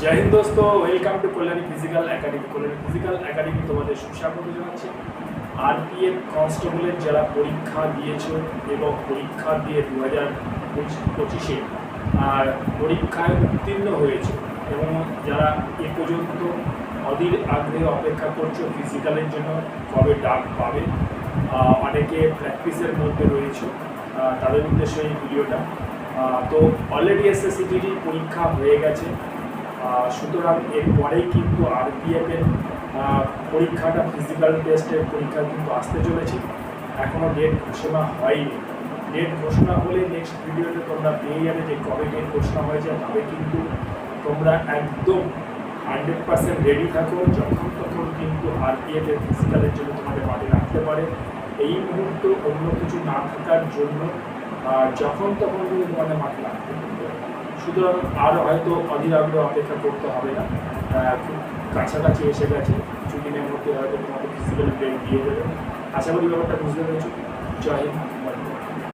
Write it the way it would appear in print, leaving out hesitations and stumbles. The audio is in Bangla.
जय हिंद दोस्तों, welcome to Kalyani physical academy. Kalyani physical academy তোমাদের সুস্বাগত জানাচ্ছি। আরপিএফ কনস্টেবলের যারা পরীক্ষা দিয়েছো এবং পরীক্ষা দিয়ে 2025-এ পরীক্ষায় উত্তীর্ণ হয়েছে এবং যারা এ পর্যন্ত অধীর আগ্রহে অপেক্ষা করছো ফিজিক্যালের জন্য কবে ডাক পাবে, অনেকে প্র্যাকটিসের মধ্যে রয়েছে, তাদের উদ্দেশ্যে এই ভিডিওটা। তো অলরেডি এসএসসিজিডি পরীক্ষা হয়ে গেছে, সুতরাং এরপরেই কিন্তু আরপিএফের পরীক্ষাটা ফিজিক্যাল টেস্টের পরীক্ষা কিন্তু আসতে চলেছে। এখনও ডেট ঘোষণা হয়নি। ডেট ঘোষণা হলে নেক্সট ভিডিওতে তোমরা পেয়ে যাবে যে কবে ডেট ঘোষণা হয়েছে, তবে কিন্তু তোমরা একদম 100% রেডি থাকো। যখন তখন কিন্তু আরপিএফের ফিজিক্যালের জন্য তোমাদের মাঠে রাখতে পারে। এই মুহূর্তে অন্য কিছু না থাকার জন্য যখন তখন কিন্তু তোমাদের মাঠে রাখতে পারে। সুতরাং আর হয়তো অধীর আগ্রহে অপেক্ষা করতে হবে না, খুব কাছাকাছি এসে গেছে। কিছুদিনের মধ্যে হয়তো তোমাদের ফিজিক্যাল ডেট দিয়ে দেবে। আশা করি ব্যাপারটা বুঝতে পেরেছো। জয় হিন্দ।